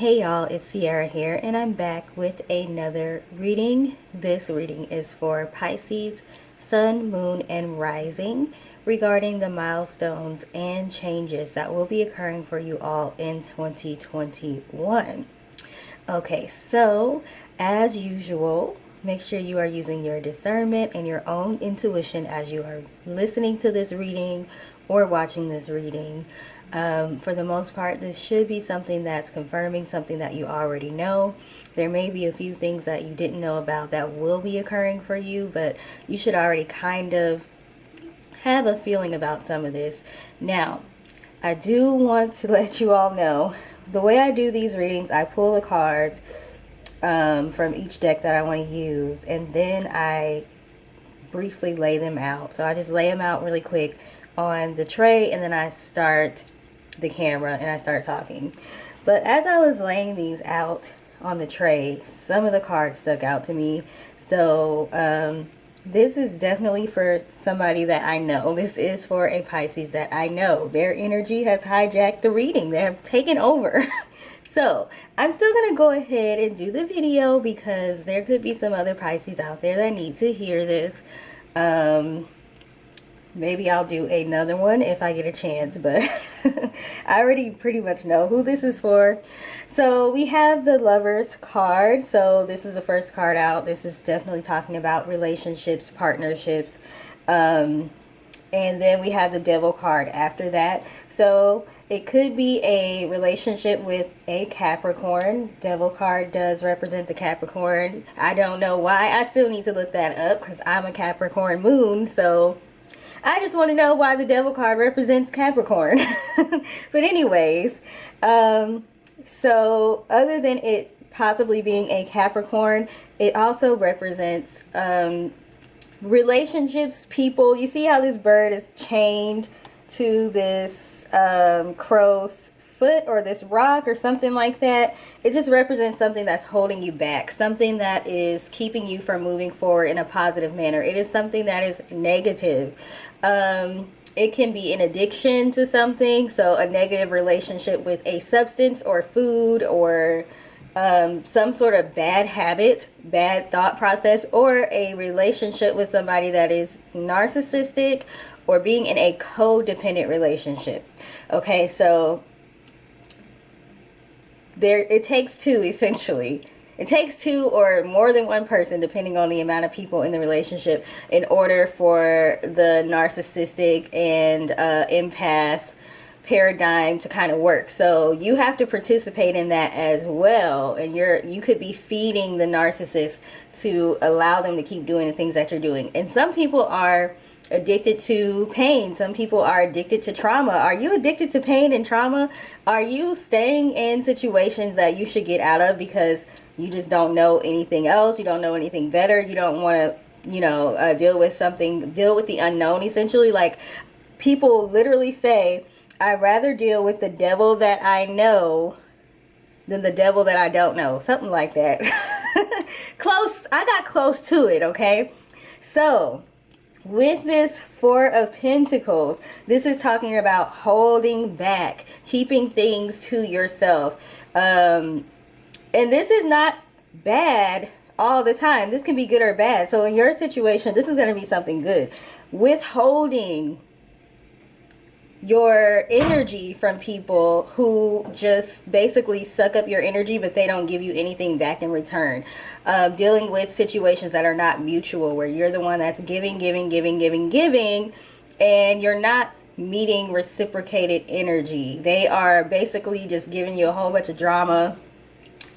Hey y'all, it's Sierra here, and I'm back with another reading. This reading is for Pisces, Sun, Moon, and Rising regarding the milestones and changes that will be occurring for you all in 2021. Okay, so as usual, make sure you are using your discernment and your own intuition as you are listening to this reading or watching this reading. For the most part, this should be something that's confirming something that you already know. There may be a few things that you didn't know about that will be occurring for you, but you should already kind of have a feeling about some of this. Now, I do want to let you all know, the way I do these readings, I pull the cards from each deck that I want to use, and then I briefly lay them out. So I just lay them out really quick on the tray, and then I start the camera and I start talking. But as I was laying these out on the tray, some of the cards stuck out to me. So this is definitely for somebody that I know. This is for a Pisces that I know. Their energy has hijacked the reading. They have taken over. So I'm still going to go ahead and do the video because there could be some other Pisces out there that need to hear this. Maybe I'll do another one if I get a chance, but I already pretty much know who this is for. So we have the Lovers card. So this is the first card out. This is definitely talking about relationships, partnerships. And then we have the Devil card after that. So it could be a relationship with a Capricorn. Devil card does represent the Capricorn. I don't know why. I still need to look that up because I'm a Capricorn moon. So I just want to know why the Devil card represents Capricorn. But anyways, so other than it possibly being a Capricorn, it also represents relationships, people. You see how this bird is chained to this crow's foot or this rock or something like that? It just represents something that's holding you back, something that is keeping you from moving forward in a positive manner. It is something that is negative. It can be an addiction to something, so a negative relationship with a substance or food or some sort of bad habit, bad thought process, or a relationship with somebody that is narcissistic or being in a codependent relationship. Okay, so it takes two, essentially. It takes two or more than one person, depending on the amount of people in the relationship, in order for the narcissistic and empath paradigm to kind of work. So you have to participate in that as well, and you could be feeding the narcissist to allow them to keep doing the things that you're doing. And some people are addicted to pain. Some people are addicted to trauma. Are you addicted to pain and trauma? Are you staying in situations that you should get out of because you just don't know anything else? You don't know anything better. You don't want to, deal with the unknown, essentially. Like, people literally say, I'd rather deal with the devil that I know than the devil that I don't know. Something like that. Close. I got close to it, okay? So with this Four of Pentacles, this is talking about holding back, keeping things to yourself. And this is not bad all the time. This can be good or bad. So in your situation, this is going to be something good. Withholding your energy from people who just basically suck up your energy, but they don't give you anything back in return. Dealing with situations that are not mutual, where you're the one that's giving, and you're not meeting reciprocated energy. They are basically just giving you a whole bunch of drama.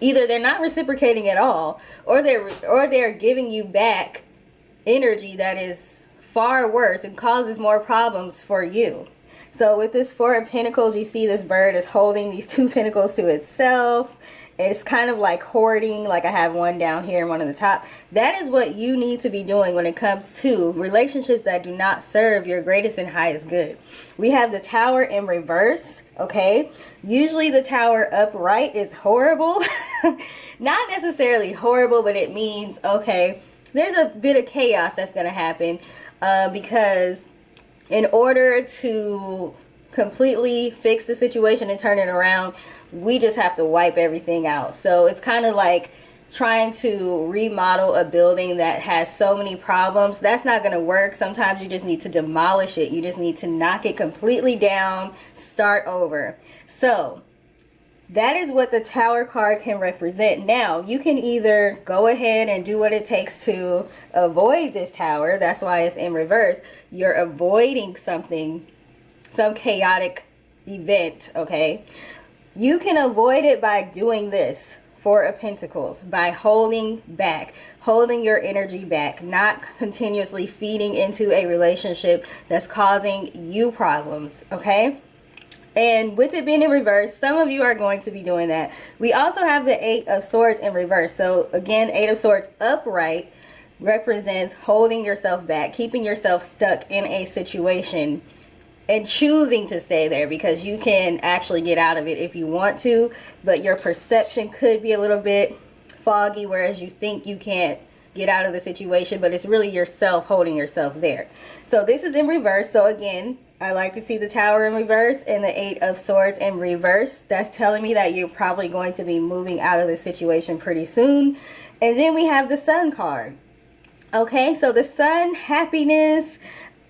Either they're not reciprocating at all, or they're giving you back energy that is far worse and causes more problems for you. So with this Four of Pentacles, you see this bird is holding these two pentacles to itself. It's kind of like hoarding, like I have one down here and one on the top. That is what you need to be doing when it comes to relationships that do not serve your greatest and highest good. We have the Tower in reverse, okay? Usually the Tower upright is horrible. Not necessarily horrible, but it means, okay, there's a bit of chaos that's going to happen because in order to completely fix the situation and turn it around, we just have to wipe everything out. So it's kind of like trying to remodel a building that has so many problems. That's not going to work. Sometimes you just need to demolish it. You just need to knock it completely down, start over. So that is what the Tower card can represent. Now, you can either go ahead and do what it takes to avoid this Tower. That's why it's in reverse. You're avoiding something, some chaotic event, okay? You can avoid it by doing this. Four of Pentacles, by holding back, holding your energy back, not continuously feeding into a relationship that's causing you problems, okay? And with it being in reverse, some of you are going to be doing that. We also have the Eight of Swords in reverse. So again, Eight of Swords upright represents holding yourself back, keeping yourself stuck in a situation and choosing to stay there, because you can actually get out of it if you want to, but your perception could be a little bit foggy, whereas you think you can't get out of the situation, but it's really yourself holding yourself there. So this is in reverse. So again, I like to see the Tower in reverse and the Eight of Swords in reverse. That's telling me that you're probably going to be moving out of the situation pretty soon. And then we have the Sun card. Okay, so the Sun, happiness,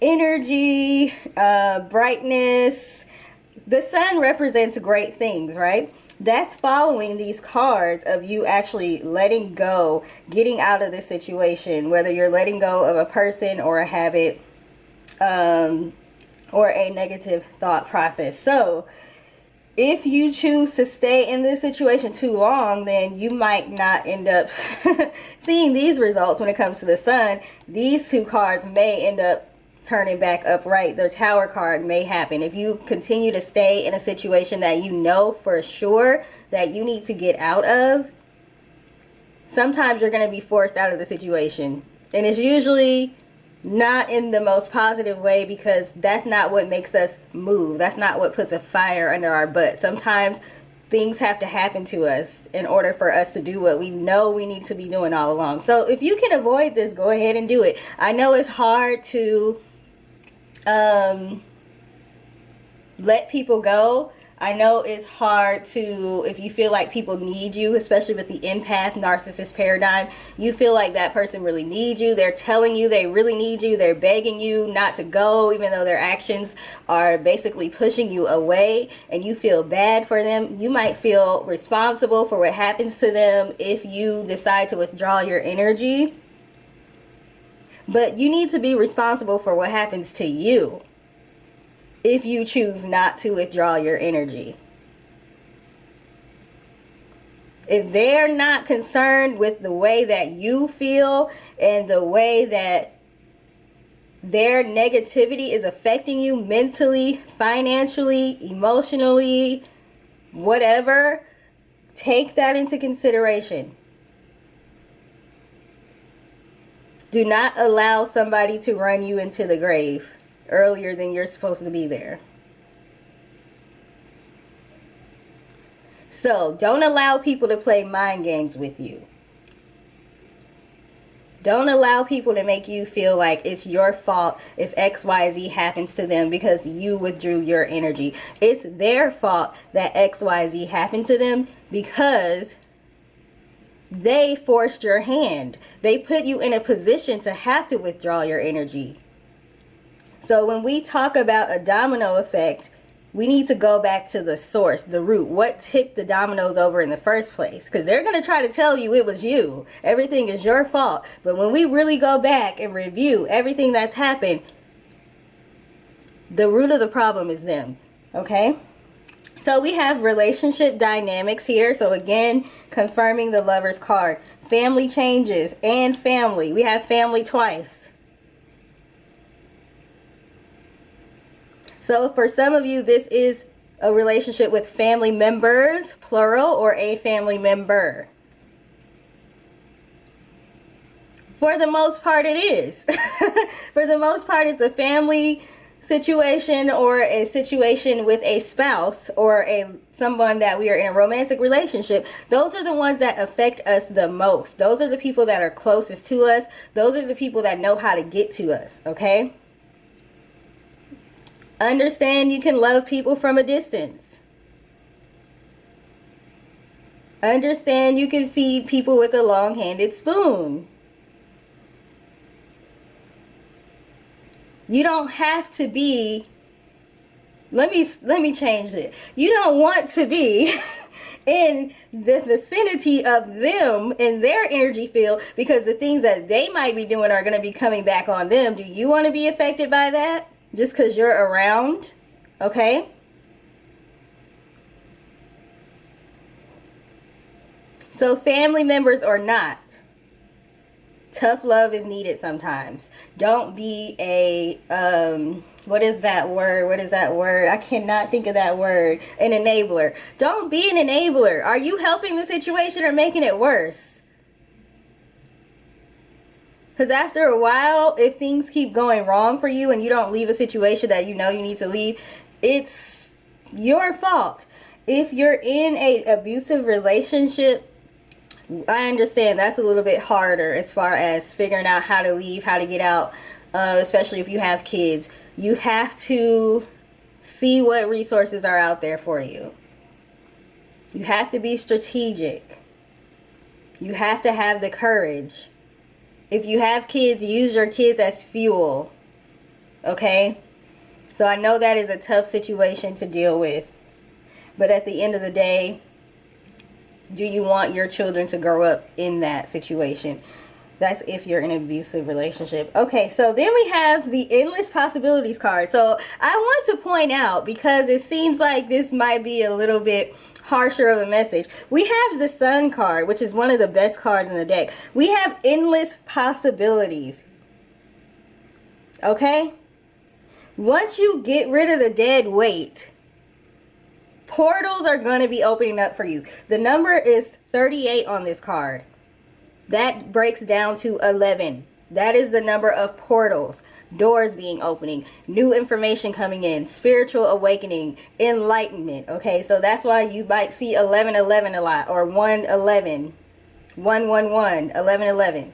energy, brightness. The Sun represents great things, right? That's following these cards of you actually letting go, getting out of this situation, whether you're letting go of a person or a habit, or a negative thought process. So if you choose to stay in this situation too long, then you might not end up seeing these results when it comes to the Sun. These two cards may end up turning back upright. The Tower card may happen. If you continue to stay in a situation that you know for sure that you need to get out of, sometimes you're going to be forced out of the situation. And it's usually not in the most positive way, because that's not what makes us move. That's not what puts a fire under our butt. Sometimes things have to happen to us in order for us to do what we know we need to be doing all along. So if you can avoid this, go ahead and do it. I know it's hard to let people go. I know it's hard to, if you feel like people need you, especially with the empath narcissist paradigm, you feel like that person really needs you. They're telling you they really need you. They're begging you not to go, even though their actions are basically pushing you away, and you feel bad for them. You might feel responsible for what happens to them if you decide to withdraw your energy. But you need to be responsible for what happens to you if you choose not to withdraw your energy. If they're not concerned with the way that you feel and the way that their negativity is affecting you mentally, financially, emotionally, whatever, take that into consideration. Do not allow somebody to run you into the grave earlier than you're supposed to be there. So don't allow people to play mind games with you. Don't allow people to make you feel like it's your fault if XYZ happens to them because you withdrew your energy. It's their fault that XYZ happened to them because they forced your hand. They put you in a position to have to withdraw your energy. So when we talk about a domino effect, we need to go back to the source, the root. What tipped the dominoes over in the first place? Because they're going to try to tell you it was you. Everything is your fault. But when we really go back and review everything that's happened, the root of the problem is them. Okay? So we have relationship dynamics here. So again, confirming the Lover's card. Family changes and family. We have family twice. So for some of you, this is a relationship with family members, plural, or a family member. For the most part, it is. For the most part, it's a family situation or a situation with a spouse or someone that we are in a romantic relationship. Those are the ones that affect us the most. Those are the people that are closest to us. Those are the people that know how to get to us, okay? Understand you can love people from a distance. Understand you can feed people with a long-handed spoon. You don't have to be, let me change it. You don't want to be in the vicinity of them in their energy field, because the things that they might be doing are going to be coming back on them. Do you want to be affected by that just because you're around? Okay. So family members or not, tough love is needed sometimes. Don't be a, what is that word? I cannot think of that word. An enabler. Don't be an enabler. Are you helping the situation or making it worse? Because after a while, if things keep going wrong for you and you don't leave a situation that you know you need to leave, it's your fault. If you're in an abusive relationship, I understand that's a little bit harder as far as figuring out how to leave, how to get out, especially if you have kids. You have to see what resources are out there for you. You have to be strategic. You have to have the courage. If you have kids, use your kids as fuel. Okay? So I know that is a tough situation to deal with. But at the end of the day, do you want your children to grow up in that situation? That's if you're in an abusive relationship. Okay, so then we have the Endless Possibilities card. So I want to point out, because it seems like this might be a little bit harsher of a message. We have the Sun card, which is one of the best cards in the deck. We have endless possibilities. Okay? Once you get rid of the dead weight, portals are going to be opening up for you. The number is 38 on this card. That breaks down to 11. That is the number of portals, doors being opening, new information coming in, spiritual awakening, enlightenment. Okay, so that's why you might see 1111 a lot, or 111, 111, 1111.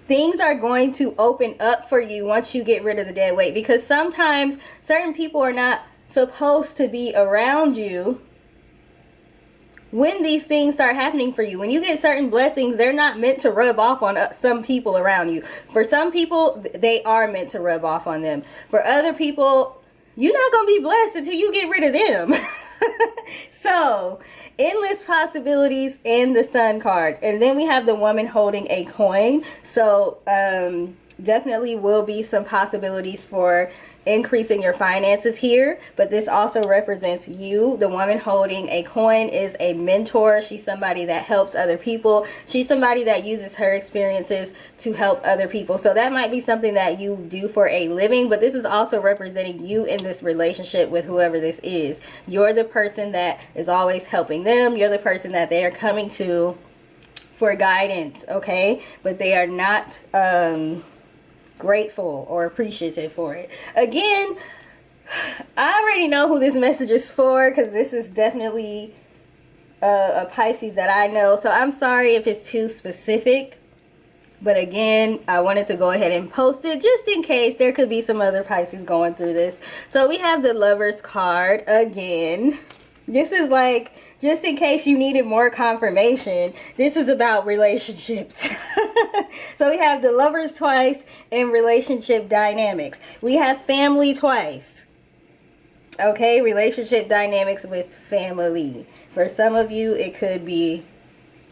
Things are going to open up for you once you get rid of the dead weight, because sometimes certain people are not supposed to be around you when these things start happening for you. When you get certain blessings, they're not meant to rub off on some people around you. For some people, they are meant to rub off on them. For other people, you're not going to be blessed until you get rid of them. So, endless possibilities in the Sun card. And then we have the woman holding a coin. So, definitely will be some possibilities for increasing your finances here, but this also represents you. The woman holding a coin is a mentor. She's somebody that helps other people. She's somebody that uses her experiences to help other people. So that might be something that you do for a living, but this is also representing you in this relationship with whoever this is. You're the person that is always helping them. You're the person that they are coming to for guidance, okay? But they are not grateful or appreciative for it. Again, I already know who this message is for, because this is definitely a Pisces that I know. So I'm sorry if it's too specific, but again, I wanted to go ahead and post it just in case there could be some other Pisces going through this. So we have the Lovers card again. This is like, just in case you needed more confirmation, this is about relationships. So we have the Lovers twice and relationship dynamics. We have family twice. Okay, relationship dynamics with family. For some of you, it could be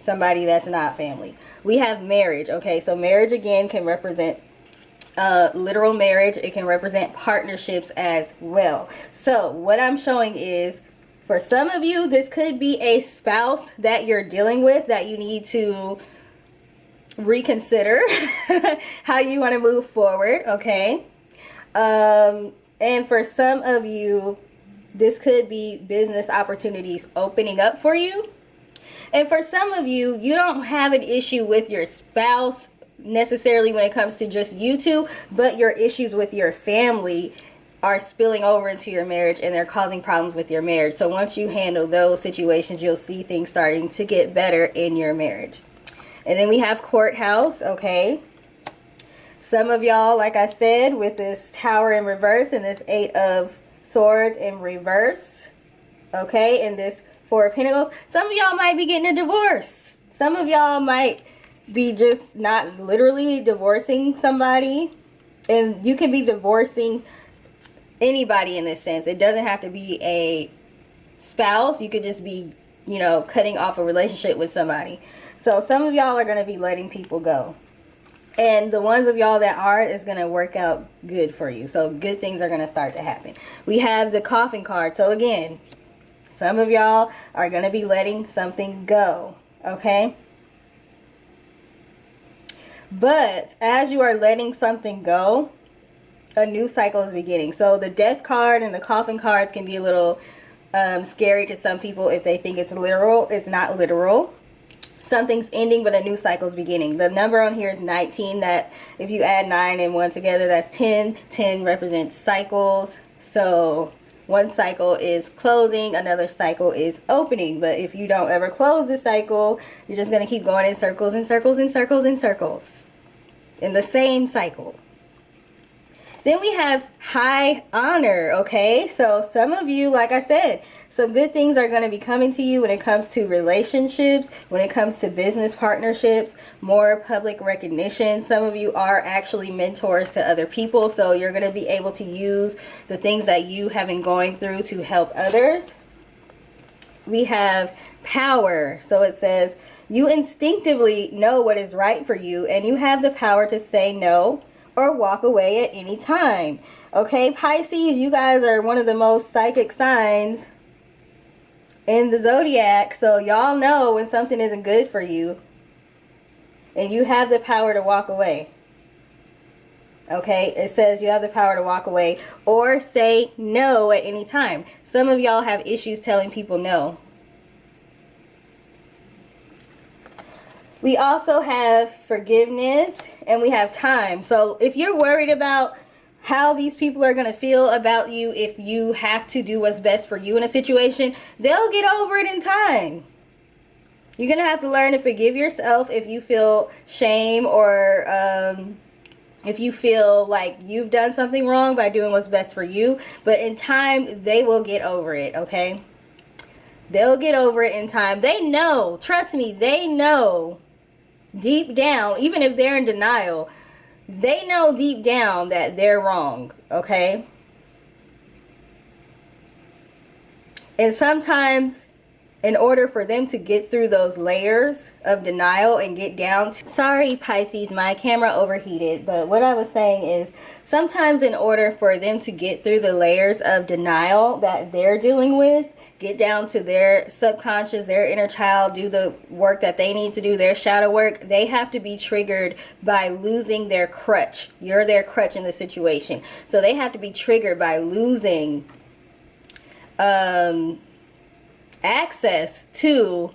somebody that's not family. We have marriage. Okay, so marriage again can represent literal marriage. It can represent partnerships as well. So what I'm showing is, for some of you, this could be a spouse that you're dealing with that you need to reconsider how you want to move forward, okay? And for some of you, this could be business opportunities opening up for you. And for some of you, you don't have an issue with your spouse necessarily when it comes to just you two, but your issues with your family are spilling over into your marriage and they're causing problems with your marriage. So once you handle those situations, you'll see things starting to get better in your marriage. And then we have courthouse, okay? Some of y'all, like I said, with this Tower in reverse and this Eight of Swords in reverse, okay, in this Four of Pentacles. Some of y'all might be getting a divorce. Some of y'all might be just not literally divorcing somebody. And you can be divorcing anybody in this sense. It doesn't have to be a spouse. You could just be, you know, cutting off a relationship with somebody. So some of y'all are going to be letting people go. And the ones of y'all that are, is going to work out good for you. So good things are going to start to happen. We have the Coffin card. So again, some of y'all are going to be letting something go. Okay? But as you are letting something go, a new cycle is beginning. So the Death card and the Coffin cards can be a little scary to some people if they think it's literal. It's not literal. Something's ending, but a new cycle is beginning. The number on here is 19. That if you add 9 and 1 together, that's 10. 10 represents cycles. So one cycle is closing, another cycle is opening. But if you don't ever close the cycle, you're just going to keep going in circles and circles and circles and circles in the same cycle. Then we have high honor, okay? So some of you, like I said, some good things are going to be coming to you when it comes to relationships, when it comes to business partnerships, more public recognition. Some of you are actually mentors to other people, so you're going to be able to use the things that you have been going through to help others. We have power. So it says, you instinctively know what is right for you, and you have the power to say no or walk away at any time. Okay, Pisces, you guys are one of the most psychic signs in the zodiac, so y'all know when something isn't good for you, and you have the power to walk away. Okay, it says you have the power to walk away or say no at any time. Some of y'all have issues telling people no. We also have forgiveness, and we have time. So if you're worried about how these people are going to feel about you if you have to do what's best for you in a situation, they'll get over it in time. You're going to have to learn to forgive yourself if you feel shame or if you feel like you've done something wrong by doing what's best for you. But in time, they will get over it, okay? They'll get over it in time. They know, trust me, they know deep down, even if they're in denial, they know deep down that they're wrong, okay? And sometimes, in order for them to get through those layers of denial and get down to... Sorry, Pisces, my camera overheated. But what I was saying is, sometimes in order for them to get through the layers of denial that they're dealing with, get down to their subconscious, their inner child, do the work that they need to do, their shadow work, they have to be triggered by losing their crutch. You're their crutch in the situation. So they have to be triggered by losing access to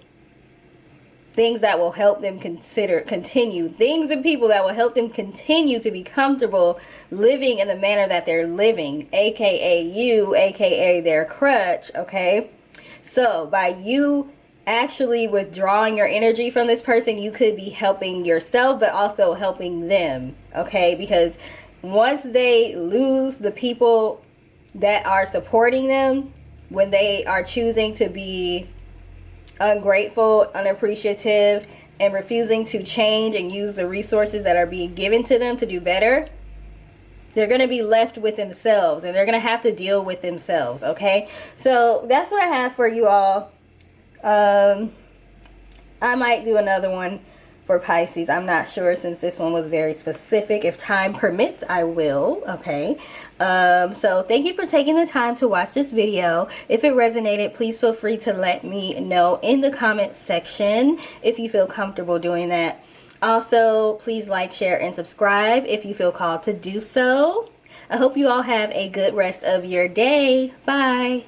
things that will help them continue, things and people that will help them continue to be comfortable living in the manner that they're living, aka you, aka their crutch, okay? So by you actually withdrawing your energy from this person, you could be helping yourself, but also helping them, okay? Because once they lose the people that are supporting them, when they are choosing to be ungrateful, unappreciative, and refusing to change and use the resources that are being given to them to do better, they're going to be left with themselves, and they're going to have to deal with themselves, okay? So that's what I have for you all. I might do another one for Pisces. I'm not sure, since this one was very specific. If time permits, I will, okay? So thank you for taking the time to watch this video. If it resonated, please feel free to let me know in the comment section if you feel comfortable doing that. Also, please like, share, and subscribe if you feel called to do so. I hope you all have a good rest of your day. Bye.